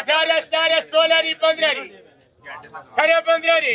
18 17 16 15 15 15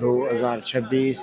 2026،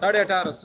1850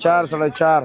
4-4.5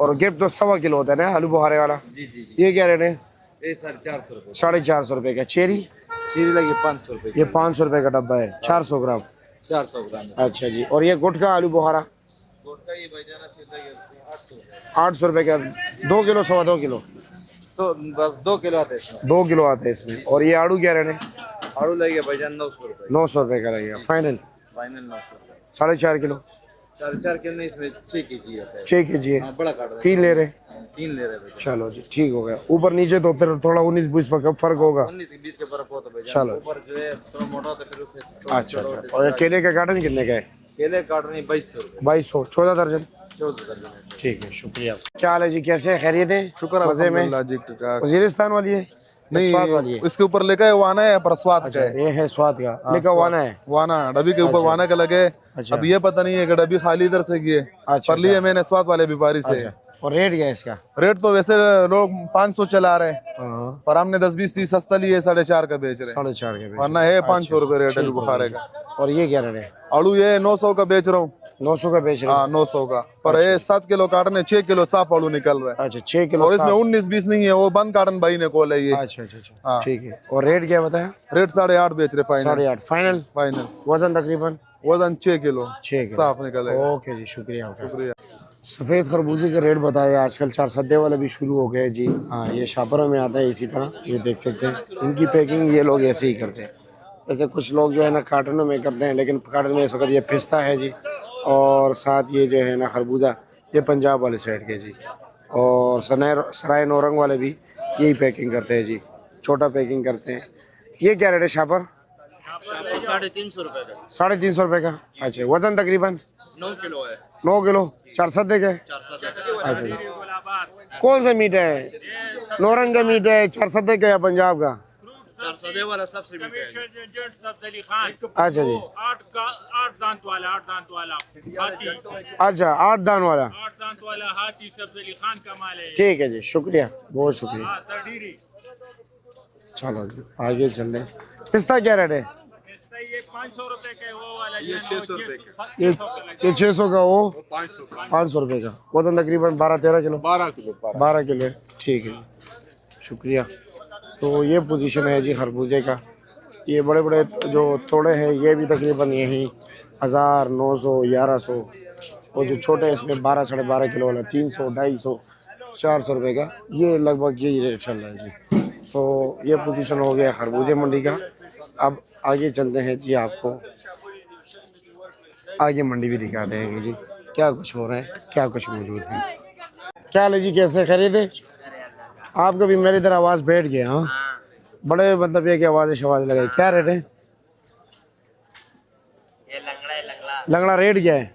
और गिफ्ट तो 1.25 किलो होता है ना आलू बुखारे वाला। जी जी जी, ये क्या रेट है? ये 450 रुपये। 450 रुपये का। चेरी सीरी लगी 500 रुपये। ये 500 रुपये का डब्बा है, 400 ग्राम। 400 ग्राम। अच्छा जी। और ये गुटका आलू बुखारा गोटका ये भाईजान 800 रुपये। 800 रुपये का। 2 किलो 2.25 किलो? तो बस 2 किलो आते हैं इसमें। 2 किलो आते हैं इसमें। और ये आड़ू क्या रेट है? आड़ू लगे भाईजान 900 रुपये। 900 रुपये का लगेगा फाइनल। फाइनल 900 रुपये। 4.5 किलो? 4.5 किलो नहीं, इसमें 6 केजी आता है। 6 केजी है। हाँ, बड़ा काट 3 ले रहे? 3 ले रहे भाई। चलो जी ठीक हो गया। ऊपर नीचे तो फिर थोड़ा 19-20 का फर्क होगा। 19-20 के फर्क होता है भाई। चलो। ऊपर जो है थोड़ा मोटा होता है, फिर उससे अच्छा। और ये केले का कार्टन कितने का है? केले काट रहे हैं 2200 रुपये। 2200, 14 दर्जन। 14 दर्जन। ठीक है, शुक्रिया। क्या हाल है जी, कैसे खैरियत है? शुक्र मजे में? अल्हम्दुलिल्लाह जी, ठीक ठाक। वजीरिस्तान वाली है? स्वाद वाली है? नहीं, इसके ऊपर लिखा है वाना है, पर स्वाद का है। ये है स्वाद का, लिखा वाना है। वाना डब्बी के ऊपर अच्छा। वाना का लगे। अच्छा। अब ये पता नहीं है कि डब्बी खाली इधर से की है। अच्छा, पर लिए मैंने स्वाद वाले व्यापारी से। अच्छा। और रेट क्या है इसका? रेट तो वैसे लोग 500 चला रहे हैं, हाँ, पर हमने 10-20-30 सस्ता लिए 4.5 का बेच रहे हैं। 4.5 के बेच। वरना है 500 रुपये रेट है ठीक बुखारे हो का। गया। और ये क्या रेट है? आड़ू ये 900 का बेच रहा हूँ। 900 का बेच रहे हाँ, 900 का। पर ये 7 किलो काटने 6 किलो साफ आड़ू निकल रहा है। अच्छा, 6 किलो और इसमें साफ। 19-20 नहीं है, वो बंद काटन भाई ने कॉल है ये। अच्छा अच्छा अच्छा, हाँ। ठीक है। और रेट क्या बताया? रेट 8.5 बेच रहे फाइनल। 8.5 फाइनल। फाइनल वजन तकरीबन वजन 6 किलो 6 किलो साफ निकलेगा। ओके जी, शुक्रिया आपका। शुक्रिया। सफ़ेद खरबूजे के रेट बताए। आजकल 4 सद्दे वाले भी शुरू हो गए जी। हाँ, ये शापरों में आता है इसी तरह, ये देख सकते हैं। इनकी पैकिंग ये लोग ऐसे ही करते हैं। वैसे कुछ लोग जो है ना कार्टनों में करते हैं, लेकिन कार्टन में इस वक्त ये पिस्ता है जी, और साथ ये जो है ना खरबूजा, ये पंजाब वाले साइड के जी। और सराय नौरंग वाले भी यही पैकिंग करते हैं जी, छोटा पैकिंग करते हैं। ये क्या रेट है शापर? 350 रुपये का। 350 रुपये का। अच्छा, वज़न तकरीबन 9 किलो है। 9 किलो। 4 सद्दे के? 400। अच्छा जी। कौन सा मीट है? नौरंग का मीट है, 4 सद्दे का या पंजाब का? 400 वाला सबसे मीठा है। अच्छा जी। 8 दांत वाला हाथी। अच्छा, 8 दान वाला। 8 दांत वाला हाथी सब्ज अली खान का माल है। ठीक है जी, शुक्रिया, बहुत शुक्रिया। हाँ, सरडीरी। चलो जी आगे चलते हैं। पिस्ता क्या रेट है? इसका ये 500 रुपए का है, वो वाला ये 600 रुपए का। ये 600 का, वो 500 रुपये का। वजन तकरीबन 12-13 किलो? 12 किलो। 12 किलो है। ठीक है, शुक्रिया। तो ये पोजीशन है जी खरबूजे का। ये बड़े बड़े जो तोड़े हैं ये भी तकरीबन यही 1000, 900, 1100। और जो छोटे हैं इसमें 12, 12.5 किलो वाला 300, 250, 400 रुपये का। ये लगभग यही रेट चल रहा है जी। तो ये पोजीशन हो गया खरबूजे मंडी का। अब आगे चलते हैं जी, आपको आगे मंडी भी दिखाते हैं जी क्या कुछ हो रहा है, क्या कुछ मौजूद है। क्या हाल है जी, कैसे खरीदे? आपका भी मेरी तरह आवाज़ बैठ गया। हाँ, बड़े मतलब ये कि आवाज़ लगाई। क्या रेट है? ये लंगड़ा है, लंगड़ा रेट क्या है?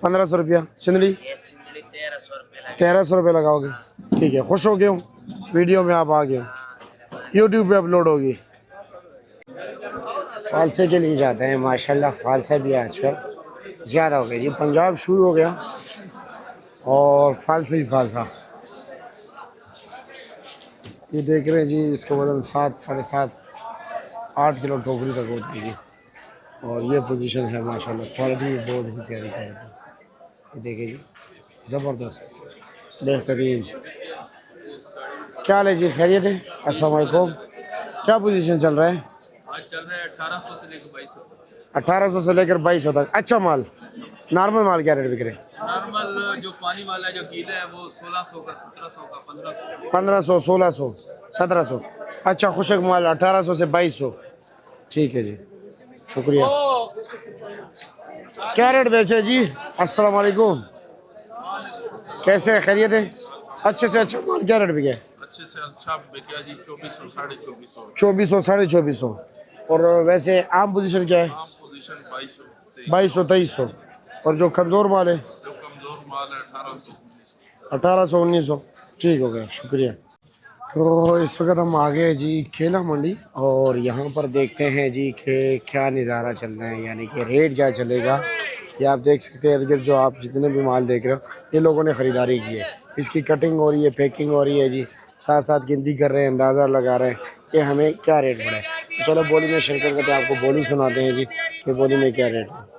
1500 रुपया। सिंदड़ी? ये सिंगड़ी 1300 रुपये 1300 रुपये लगाओगे? ठीक है, खुश हो गए हूँ, वीडियो में आप आ गए हो, यूट्यूब पे अपलोड होगी। फालसे के लिए जाते हैं माशाल्लाह। फालसा भी आजकल ज़्यादा हो गया जी, पंजाब शुरू हो गया और फालसा ही फालसा। ये देख रहे हैं जी, इसका वज़न 7, 7.5, 8 किलो टोकरी तक होती है जी। और ये पोजीशन है माशाल्लाह, क्वालिटी भी बहुत ही प्यारी है। ये देखिए जी, ज़बरदस्त, बेहतरीन। क्या हाल है जी, खैरियत है? अस्सलाम वालेकुम। क्या पोजीशन चल रहा है? आज चल रहा है 1800 से लेकर 2200 तक। 1800 से लेकर 2200 तक। अच्छा माल, नॉर्मल माल क्या रेट बिक रहे? नॉर्मल जो पानी वाला जो गीला है वो 1600 का, 1700 का, 1500 1500, 1600, 1700। अच्छा, खुशक माल 1800 से 2200। ठीक है जी, शुक्रिया। क्या रेट बेचे जी? अस्सलाम वालेकुम, कैसे खैरियत है? अच्छे से अच्छा माल क्या रेट बिके? अच्छे से अच्छा बिका जी 2400, 2450। 2400, 2450। और वैसे आम पोजीशन क्या है? आम पोजीशन 2200, 2200, 2300। और जो कमज़ोर माल है? जो कमजोर माल है 1800, 1800, 1900। ठीक हो गया, शुक्रिया। तो इस वक्त हम आ गए जी खेला मंडी, और यहाँ पर देखते हैं जी कि क्या नज़ारा चल रहा है, यानी कि रेट क्या चलेगा। ये आप देख सकते हैं, इर्द जो आप जितने भी माल देख रहे हो, ये लोगों ने ख़रीदारी की है। इसकी कटिंग हो रही है, पैकिंग हो रही है जी, साथ साथ गिनती कर रहे हैं, अंदाज़ा लगा रहे हैं कि हमें क्या रेट पड़ा है। तो चलो बोली में शिरकत करते हैं, आपको बोली सुनाते हैं जी कि बोली में क्या रेट है।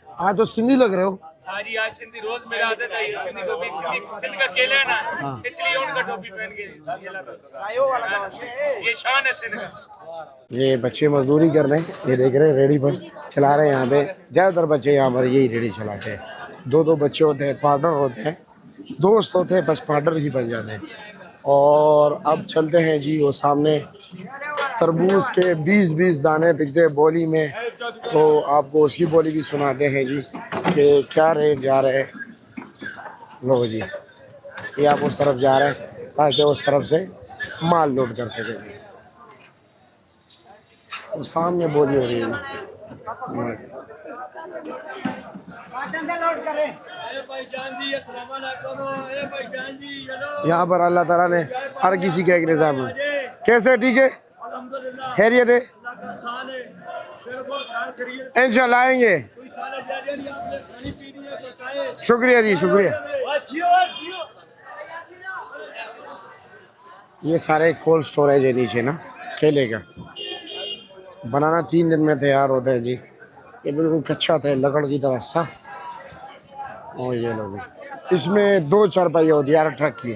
हाँ तो सिंधी लग रहे हो। हाँ जी, आज सिंधी रोज मेरा आदत है ये सिंधी टोपी, सिंध का केला है ना, इसलिए उनका टोपी पहन के केला पहनता हूं। ये शान है सिंध का। ये बच्चे मजदूरी कर रहे हैं, ये देख रहे हैं रेडी पर चला रहे हैं। यहाँ पे ज़्यादातर बच्चे यहाँ पर यही रेडी चलाते हैं। दो दो बच्चे होते हैं, पार्टनर होते हैं, दोस्त होते हैं, बस पार्टनर ही बन जाते हैं। और अब चलते हैं जी, वो सामने तरबूज के 20-20 दाने बिकते हैं बोली में, तो आपको उसकी बोली भी सुनाते हैं जी कि क्या रेट जा रहे हैं। लो जी, ये आप उस तरफ जा रहे हैं ताकि उस तरफ से माल लोड कर सकें। वो सामने बोली हो रही है। यहाँ पर अल्लाह ताला ने हर किसी का एक निज़ाम है। कैसे, ठीक है, खैरियत है, इंशाल्लाह आएंगे। शुक्रिया जी, शुक्रिया। ये सारे कोल्ड स्टोरेज है नीचे ना, केले का बनाना 3 दिन में तैयार होता है जी। ये बिल्कुल कच्चा था, लकड़ की तरह सा। और ये लोग, इसमें 2 चारपाई होती है हर ट्रक की।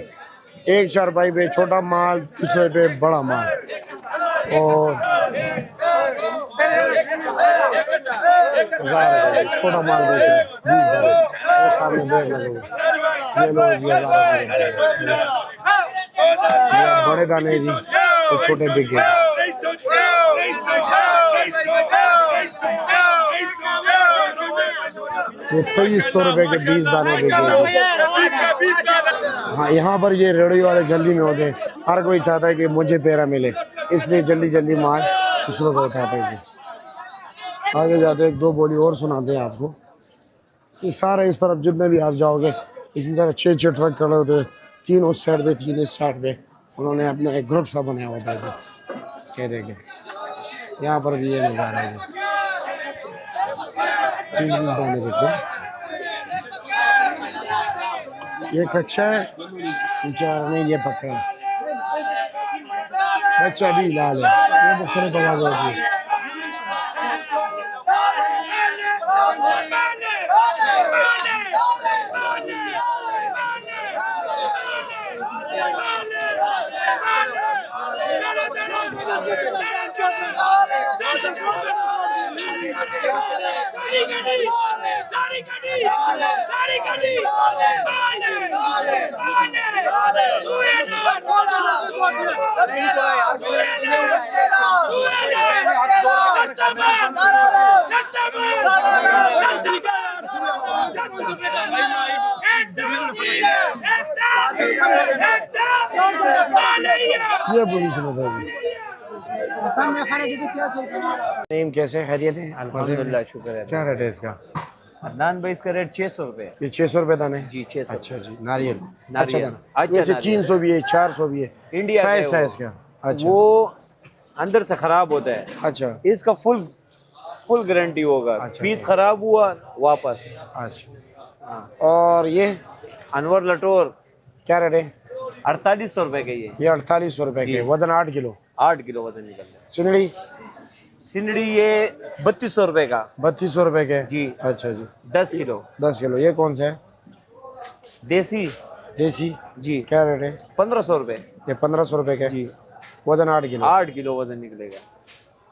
एक चारपाई पे छोटा माल, दूसरे पे बड़ा माल। और छोटा माल बेच रहे 20 और सामने देख लगे ये लोग जी, ये बड़े दाने जी तो छोटे बिक गए। ये 2300 रुपए के 20 दाने बिक गए। हाँ, यहाँ पर ये रेडी वाले जल्दी में होते हैं। हर कोई चाहता है कि मुझे पैरा मिले, इसलिए जल्दी जल्दी माल दूसरों को उठाते हैं जी। आगे जाते एक दो बोली और सुनाते हैं आपको। ये सारे इस तरफ जितने भी आप जाओगे इसी तरह 6 ट्रक खड़े होते हैं, 3 उस साइड पे 3 इस साइड पे। उन्होंने अपना एक ग्रुप सा बनाया होता है। कह देंगे यहाँ पर भी ये नज़ारा है। 3 दाने देते हैं। ये कच्चा है, नीचे वाला नहीं, ये पक्का है। बच्चा भी लाल है, ये मुख्तलिफ आवाज़ होती है। ये बोली सुना था जी। नेम कैसे, खैरियत है? अल्हम्दुलिल्लाह, शुक्र है। क्या रेट है इसका? अदनान भाई, इसका रेट 600 रुपए। ये 600 रुपए दाने जी, 600। अच्छा जी, नारियल नारियल। अच्छा, अच्छा, वैसे नारियल। 300 भी है, 400 भी है। इंडिया का है वो। साइज का। अच्छा, वो अंदर से खराब होता है, अच्छा इसका फुल गारंटी होगा। अच्छा, पीस खराब हुआ वापस। अच्छा। और ये अनवर लटोर क्या रेट है? 4800 रुपए के ये 4800 रुपए के, वजन 8 किलो। 8 किलो वजन निकल रहा है। सिंगड़ी सिंगड़ी ये 3200 रुपए का 3200 रुपए के जी। अच्छा जी, 10 किलो। 10 किलो। ये कौन सा है? देसी देसी जी क्या रेट है? 1500 रुपए। ये 1500 रुपए का है। जी वजन 8 किलो। 8 किलो वजन निकलेगा।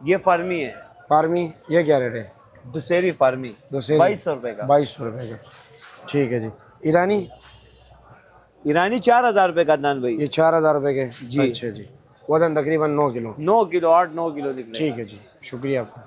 ये फार्मी है, फार्मी ये क्या रेट है? दुसेरी फार्मी, दूसरे 2200 रुपए का। 2200 रुपए का, ठीक है जी। ईरानी ईरानी 4000 रुपए का अदनान भाई। ये 4000 रुपए के। जी। अच्छा जी। वजन तकरीबन 9 किलो। 9 किलो 8-9 किलो निकलेगा। ठीक है जी, शुक्रिया आपका।